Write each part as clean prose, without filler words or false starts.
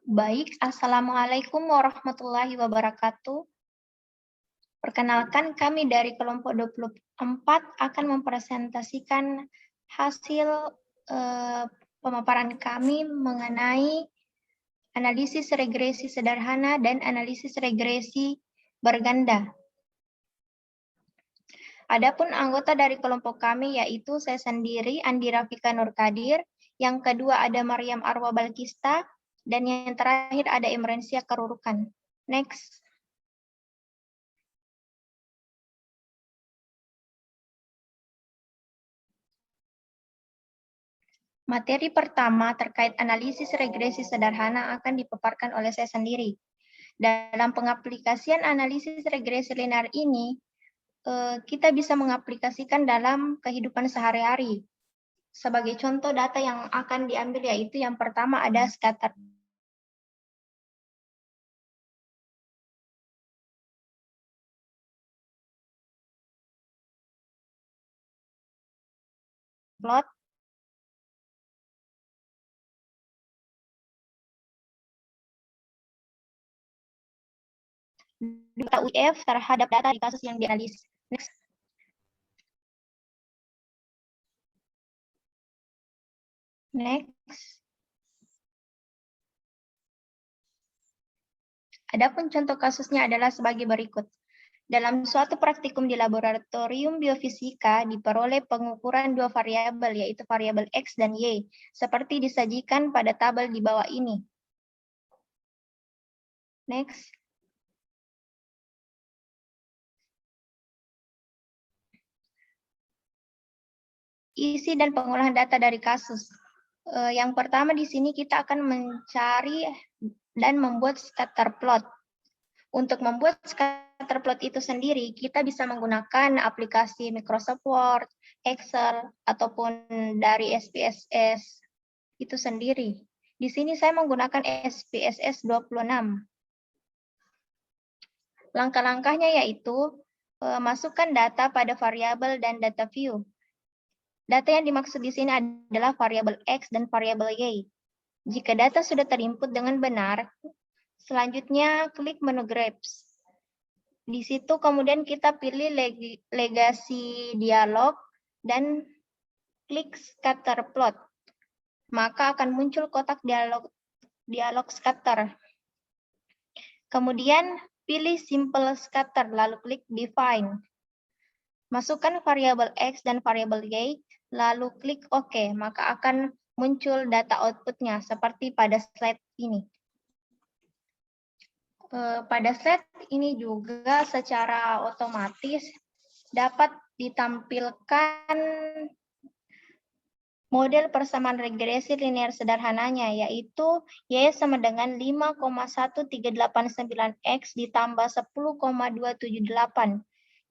Baik, Assalamualaikum warahmatullahi wabarakatuh. Perkenalkan, kami dari kelompok 24 akan mempresentasikan hasil pemaparan kami mengenai analisis regresi sederhana dan analisis regresi berganda. Adapun anggota dari kelompok kami yaitu saya sendiri, Andi Rafika Nurkadir, yang kedua ada Maryam Arwa Balkista, dan yang terakhir ada Imrensia Karurukan. Next. Materi pertama terkait analisis regresi sederhana akan dipaparkan oleh saya sendiri. Dalam pengaplikasian analisis regresi linear ini, kita bisa mengaplikasikan dalam kehidupan sehari-hari. Sebagai contoh data yang akan diambil yaitu yang pertama ada scatter plot, data UIF terhadap data di kasus yang dianalisis. Next. Next. Adapun contoh kasusnya adalah sebagai berikut. Dalam suatu praktikum di laboratorium biofisika diperoleh pengukuran dua variabel, yaitu variabel X dan Y, seperti disajikan pada tabel di bawah ini. Next. Isi dan pengolahan data dari kasus. Yang pertama di sini kita akan mencari dan membuat scatter plot. Untuk membuat scatter plot itu sendiri, kita bisa menggunakan aplikasi Microsoft Word, Excel, ataupun dari SPSS itu sendiri. Di sini saya menggunakan SPSS 26. Langkah-langkahnya yaitu masukkan data pada variabel dan data view. Data yang dimaksud di sini adalah variabel X dan variabel Y. Jika data sudah terinput dengan benar, selanjutnya klik menu Graph. Di situ kemudian kita pilih legasi dialog dan klik scatter plot. Maka akan muncul kotak dialog scatter. Kemudian pilih simple scatter lalu klik define. Masukkan variabel X dan variabel Y lalu klik OK, maka akan muncul data outputnya seperti pada slide ini. Pada slide ini juga secara otomatis dapat ditampilkan model persamaan regresi linear sederhananya, yaitu Y sama dengan 5,1389X ditambah 10,278.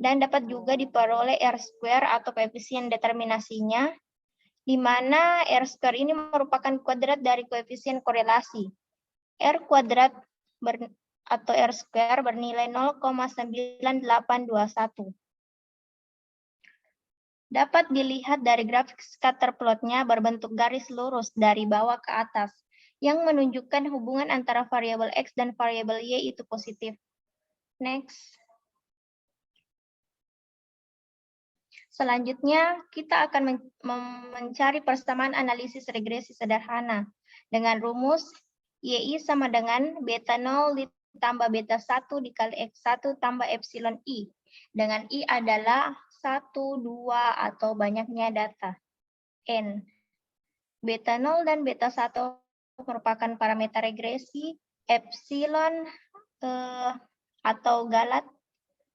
Dan dapat juga diperoleh R-square atau koefisien determinasinya, di mana R-square ini merupakan kuadrat dari koefisien korelasi. R kuadrat atau R-square bernilai 0,9821. Dapat dilihat dari grafik scatter plotnya berbentuk garis lurus dari bawah ke atas, yang menunjukkan hubungan antara variabel X dan variabel Y itu positif. Next. Selanjutnya, kita akan mencari persamaan analisis regresi sederhana dengan rumus YI sama dengan beta 0 ditambah beta 1 dikali X1 tambah epsilon I. Dengan I adalah 1, 2, atau banyaknya data. N. Beta 0 dan beta 1 merupakan parameter regresi. Epsilon atau galat,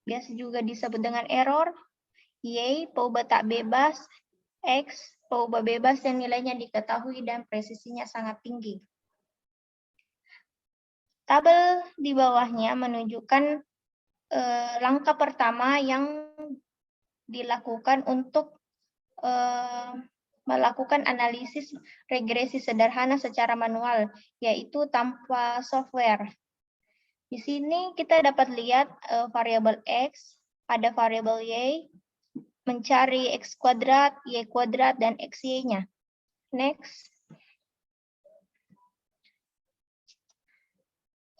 biasa juga disebut dengan error. Y, peubah tak bebas. X, peubah bebas yang nilainya diketahui dan presisinya sangat tinggi. Tabel di bawahnya menunjukkan langkah pertama yang dilakukan untuk melakukan analisis regresi sederhana secara manual, yaitu tanpa software. Di sini kita dapat lihat variabel X, ada variabel Y, mencari X kuadrat, Y kuadrat, dan XY-nya. Next.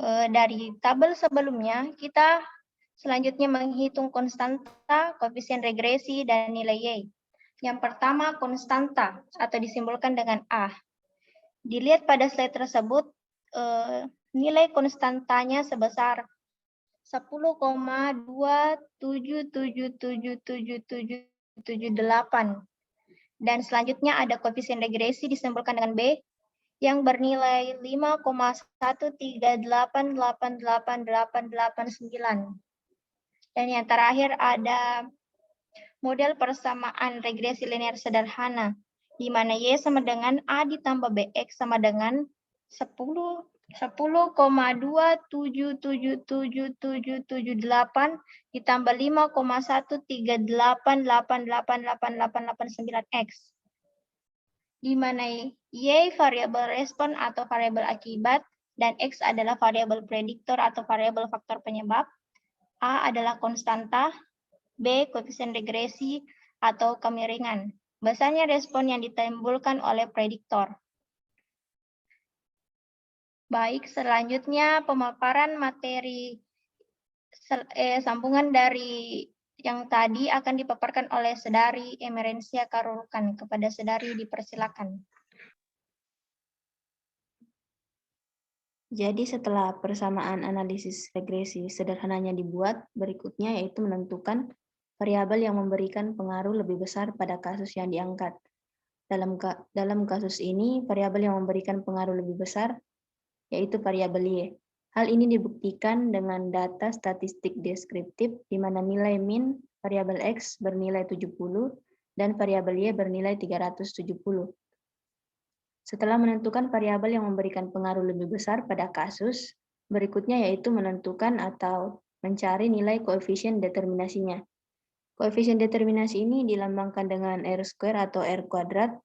Dari tabel sebelumnya, kita selanjutnya menghitung konstanta, koefisien regresi, dan nilai Y. Yang pertama, konstanta atau disimbolkan dengan A. Dilihat pada slide tersebut, nilai konstantanya sebesar 10,27777778. Dan selanjutnya ada koefisien regresi disimbolkan dengan B yang bernilai 5,13888889. Dan yang terakhir ada model persamaan regresi linear sederhana, di mana Y sama dengan A ditambah BX sama dengan 10,27777778 ditambah 5,13888889X. Di mana Y variabel respon atau variabel akibat, dan X adalah variabel prediktor atau variabel faktor penyebab, A adalah konstanta, B koefisien regresi atau kemiringan. Besarnya respon yang ditimbulkan oleh prediktor. Baik, selanjutnya pemaparan materi sambungan dari yang tadi akan dipaparkan oleh Saudari Emerencia Karurukan. Kepada Saudari dipersilakan. Jadi setelah persamaan analisis regresi sederhananya dibuat, berikutnya yaitu menentukan variabel yang memberikan pengaruh lebih besar pada kasus yang diangkat. Dalam kasus ini, variabel yang memberikan pengaruh lebih besar yaitu variabel Y. Hal ini dibuktikan dengan data statistik deskriptif di mana nilai min variabel X bernilai 70 dan variabel Y bernilai 370. Setelah menentukan variabel yang memberikan pengaruh lebih besar pada kasus, berikutnya yaitu menentukan atau mencari nilai koefisien determinasinya. Koefisien determinasi ini dilambangkan dengan R² atau R kuadrat,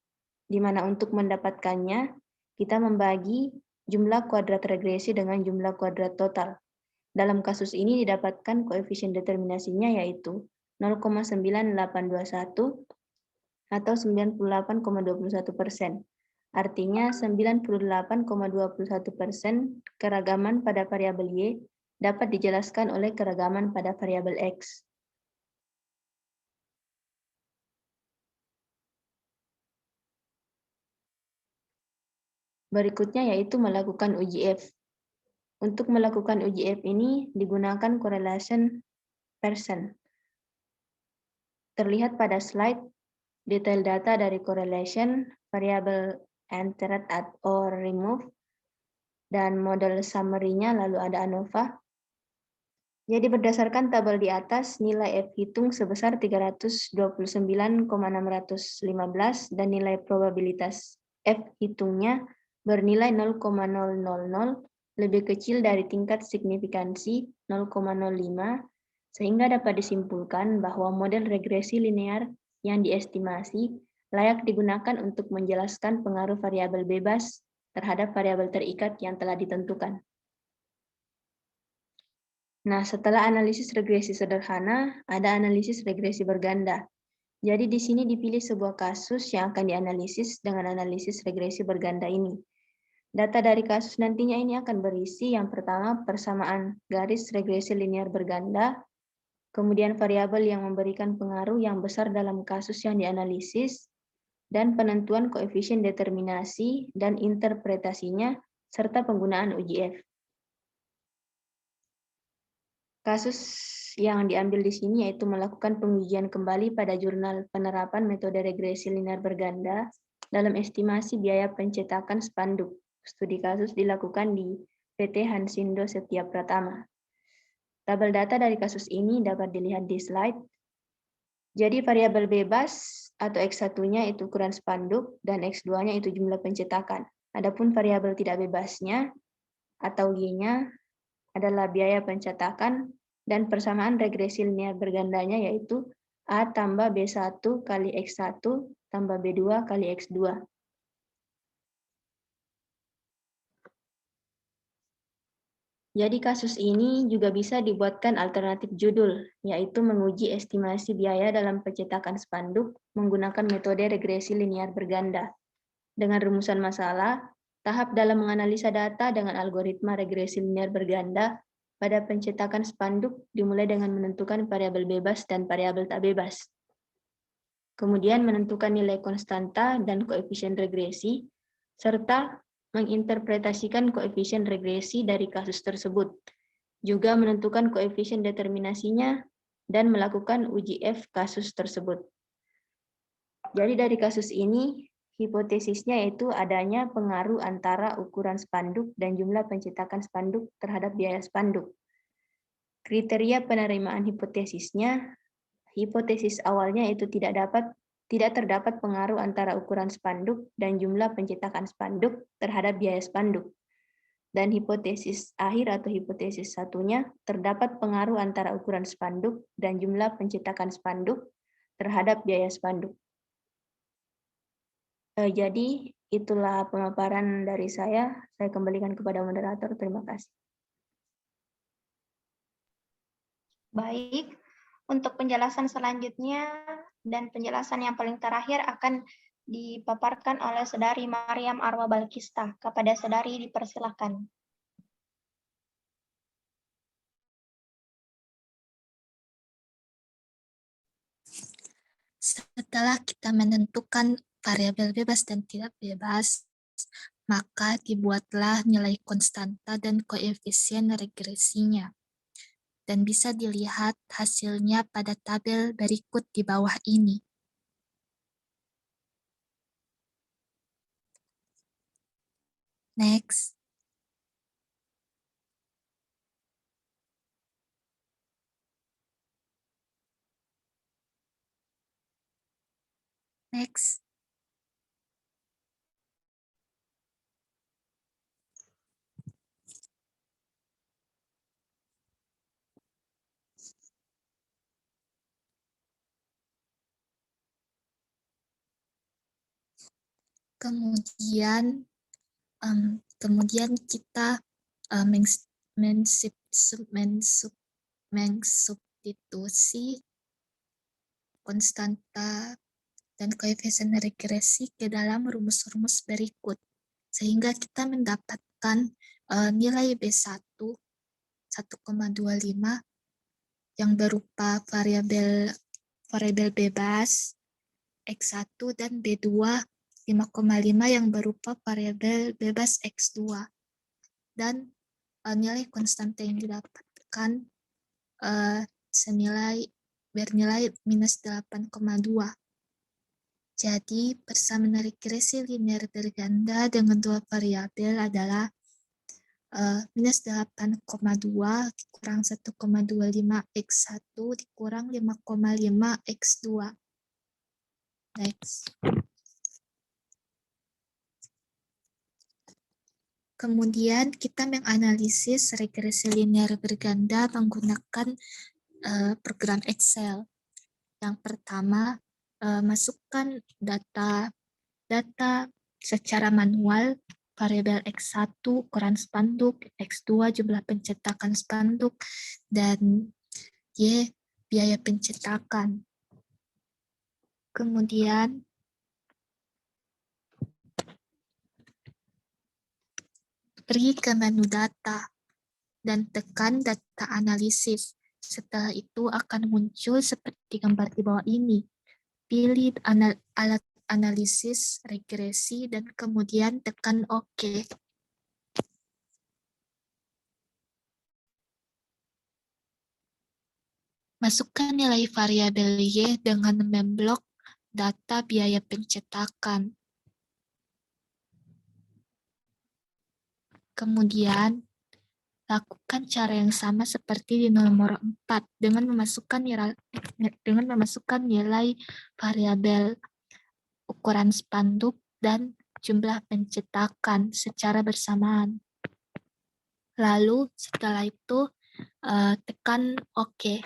di mana untuk mendapatkannya, kita membagi jumlah kuadrat regresi dengan jumlah kuadrat total. Dalam kasus ini didapatkan koefisien determinasinya yaitu 0,9821 atau 98,21%. Artinya 98,21% keragaman pada variabel Y dapat dijelaskan oleh keragaman pada variabel X. Berikutnya yaitu melakukan uji F. Untuk melakukan uji F ini digunakan correlation percent. Terlihat pada slide detail data dari correlation, variabel entered or remove, dan model summary-nya lalu ada ANOVA. Jadi berdasarkan tabel di atas, nilai F hitung sebesar 329,615 dan nilai probabilitas F hitungnya bernilai 0,000, lebih kecil dari tingkat signifikansi 0,05, sehingga dapat disimpulkan bahwa model regresi linear yang diestimasi layak digunakan untuk menjelaskan pengaruh variabel bebas terhadap variabel terikat yang telah ditentukan. Nah, setelah analisis regresi sederhana, ada analisis regresi berganda. Jadi di sini dipilih sebuah kasus yang akan dianalisis dengan analisis regresi berganda ini. Data dari kasus nantinya ini akan berisi yang pertama persamaan garis regresi linear berganda, kemudian variabel yang memberikan pengaruh yang besar dalam kasus yang dianalisis, dan penentuan koefisien determinasi dan interpretasinya, serta penggunaan uji F. Kasus yang diambil di sini yaitu melakukan pengujian kembali pada jurnal penerapan metode regresi linear berganda dalam estimasi biaya pencetakan spanduk. Studi kasus dilakukan di PT Hansindo Setia Pratama. Tabel data dari kasus ini dapat dilihat di slide. Jadi variabel bebas atau X1-nya itu ukuran spanduk dan X2-nya itu jumlah pencetakan. Adapun variabel tidak bebasnya atau Y-nya adalah biaya pencetakan dan persamaan regresi linear bergandanya yaitu A tambah B1 kali X1 tambah B2 kali X2. Jadi kasus ini juga bisa dibuatkan alternatif judul, yaitu menguji estimasi biaya dalam pencetakan spanduk menggunakan metode regresi linear berganda. Dengan rumusan masalah, Tahap dalam menganalisa data dengan algoritma regresi linear berganda pada pencetakan spanduk dimulai dengan menentukan variabel bebas dan variabel tak bebas. Kemudian menentukan nilai konstanta dan koefisien regresi, serta menginterpretasikan koefisien regresi dari kasus tersebut. Juga menentukan koefisien determinasinya dan melakukan uji F kasus tersebut. Jadi dari kasus ini, hipotesisnya yaitu adanya pengaruh antara ukuran spanduk dan jumlah pencetakan spanduk terhadap biaya spanduk. Kriteria penerimaan hipotesisnya, hipotesis awalnya itu tidak terdapat pengaruh antara ukuran spanduk dan jumlah pencetakan spanduk terhadap biaya spanduk. Dan hipotesis akhir atau hipotesis satunya terdapat pengaruh antara ukuran spanduk dan jumlah pencetakan spanduk terhadap biaya spanduk. Jadi itulah pemaparan dari saya. Saya kembalikan kepada moderator. Terima kasih. Baik, untuk penjelasan selanjutnya dan penjelasan yang paling terakhir akan dipaparkan oleh Saudari Mariam Arwa Balkista. Kepada Saudari dipersilakan. Setelah kita menentukan variabel bebas dan tidak bebas, maka dibuatlah nilai konstanta dan koefisien regresinya. Dan bisa dilihat hasilnya pada tabel berikut di bawah ini. Next. Next. Kemudian kita mensubstitusi konstanta dan koefisien regresi ke dalam rumus-rumus berikut. Sehingga kita mendapatkan nilai B1 1,25 yang berupa variabel bebas X1 dan B2 5,5 yang berupa variabel bebas X2. Dan nilai konstanta yang didapatkan bernilai minus 8,2. Jadi persamaan regresi linear berganda dengan dua variabel adalah minus 8,2 dikurang 1,25 X1 dikurang 5,5 X2. Next. Kemudian kita menganalisis regresi linear berganda menggunakan program Excel. Yang pertama, masukkan data secara manual, variabel X1 ukuran spanduk, X2 jumlah pencetakan spanduk, dan Y biaya pencetakan. Kemudian pergi ke menu data dan tekan data analisis. Setelah itu akan muncul seperti gambar di bawah ini. Pilih alat analisis regresi dan kemudian tekan OK. Masukkan nilai variabel Y dengan memblok data biaya pencetakan. Kemudian lakukan cara yang sama seperti di nomor 4 dengan memasukkan nilai variabel ukuran spanduk dan jumlah pencetakan secara bersamaan. Lalu setelah itu tekan OK.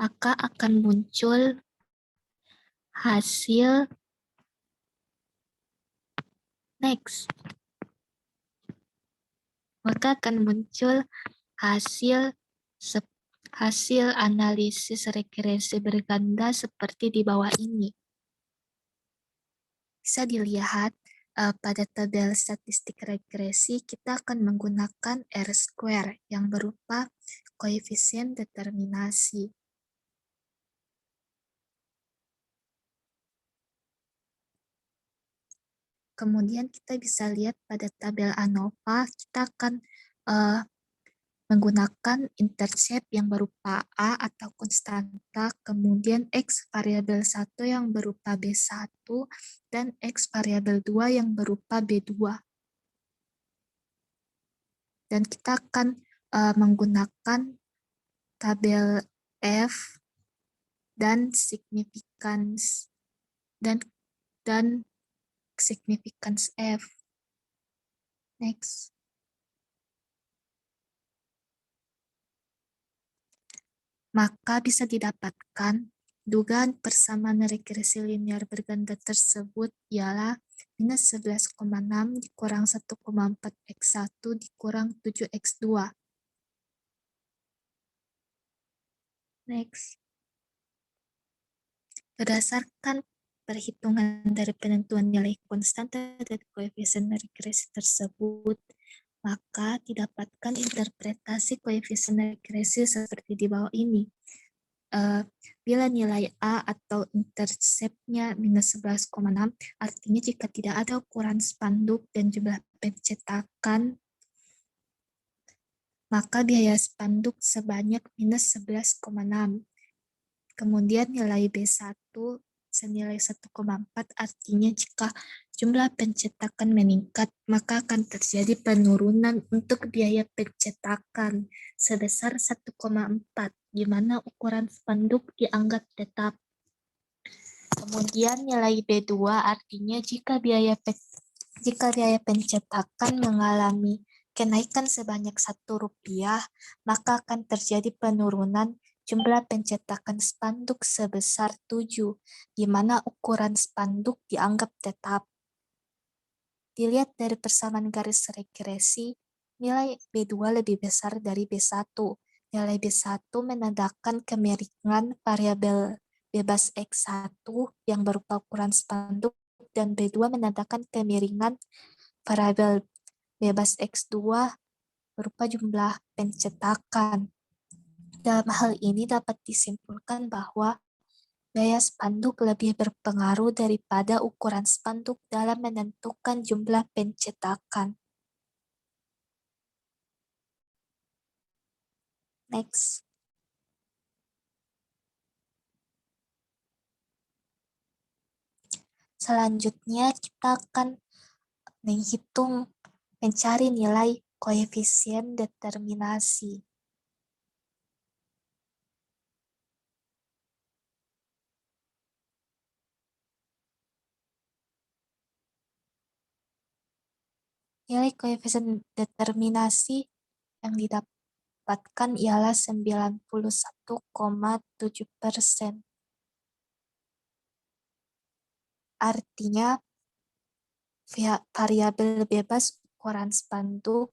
Maka akan muncul hasil next. Maka akan muncul hasil analisis regresi berganda seperti di bawah ini. Bisa dilihat pada tabel statistik regresi kita akan menggunakan R-square yang berupa koefisien determinasi. Kemudian kita bisa lihat pada tabel ANOVA, kita akan menggunakan intercept yang berupa A atau konstanta, kemudian X variabel 1 yang berupa B1, dan X variabel 2 yang berupa B2. Dan kita akan menggunakan tabel F dan significance dan significance F. Next. Maka bisa didapatkan dugaan persamaan regresi linear berganda tersebut ialah minus 11,6 dikurang 1,4 X1 dikurang 7 X2. Next. Berdasarkan perhitungan dari penentuan nilai konstanta dari koefisien regresi tersebut, maka didapatkan interpretasi koefisien regresi seperti di bawah ini. Bila nilai A atau intercept-nya minus 11,6, artinya jika tidak ada ukuran spanduk dan jumlah pencetakan, maka biaya spanduk sebanyak minus 11,6. Kemudian nilai B1 senilai 1,4, artinya jika jumlah pencetakan meningkat, maka akan terjadi penurunan untuk biaya pencetakan sebesar 1,4, di mana ukuran spanduk dianggap tetap. Kemudian nilai B2 artinya jika biaya pencetakan mengalami kenaikan sebanyak Rp1, maka akan terjadi penurunan jumlah pencetakan spanduk sebesar 7, di mana ukuran spanduk dianggap tetap. Dilihat dari persamaan garis regresi, nilai B2 lebih besar dari B1. Nilai B1 menandakan kemiringan variabel bebas X1 yang berupa ukuran spanduk, dan B2 menandakan kemiringan variabel bebas X2 berupa jumlah pencetakan. Dalam hal ini dapat disimpulkan bahwa biaya spanduk lebih berpengaruh daripada ukuran spanduk dalam menentukan jumlah pencetakan. Next. Selanjutnya kita akan mencari nilai koefisien determinasi. Nilai koefisien determinasi yang didapatkan ialah 91,7%. Artinya, variabel bebas ukuran spanduk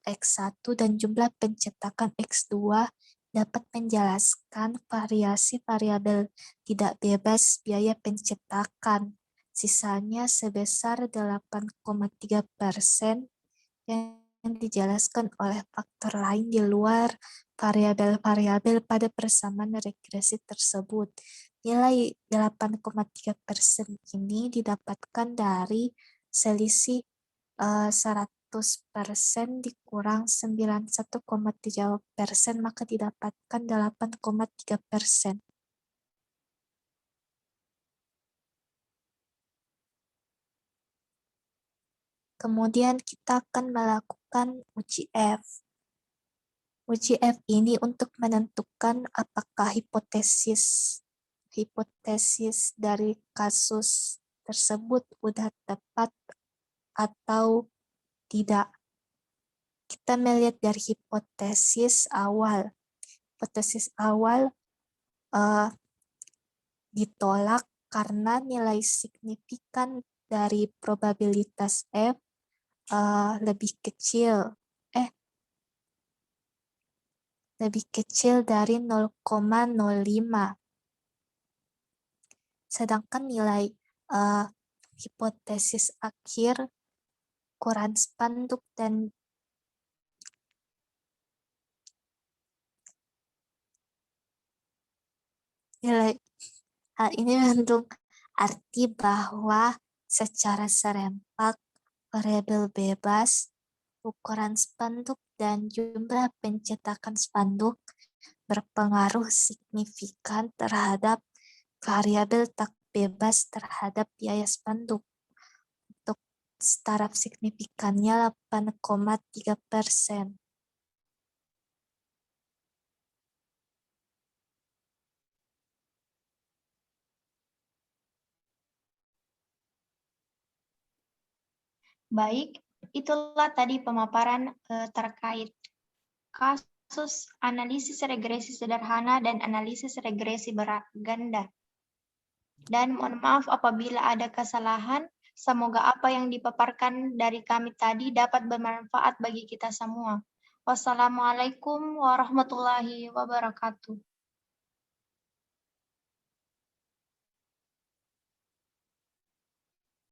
X1 dan jumlah pencetakan X2 dapat menjelaskan variasi variabel tidak bebas biaya pencetakan. Sisanya sebesar 8,3% yang dijelaskan oleh faktor lain di luar variabel-variabel pada persamaan regresi tersebut. Nilai 8,3% ini didapatkan dari selisih 100% dikurang 91,3%, maka didapatkan 8,3%. Kemudian kita akan melakukan uji F. Uji F ini untuk menentukan apakah hipotesis dari kasus tersebut udah tepat atau tidak. Kita melihat dari hipotesis awal. Hipotesis awal ditolak karena nilai signifikan dari probabilitas F lebih kecil dari 0,05. Sedangkan nilai hipotesis akhir, ukuran spanduk, dan nilai. Hal ini mengandung arti bahwa secara serempak variabel bebas, ukuran spanduk, dan jumlah pencetakan spanduk berpengaruh signifikan terhadap variabel tak bebas terhadap biaya spanduk. Untuk taraf signifikannya 8,3%. Baik, itulah tadi pemaparan terkait kasus analisis regresi sederhana dan analisis regresi berganda. Dan mohon maaf apabila ada kesalahan. Semoga apa yang dipaparkan dari kami tadi dapat bermanfaat bagi kita semua. Wassalamualaikum warahmatullahi wabarakatuh.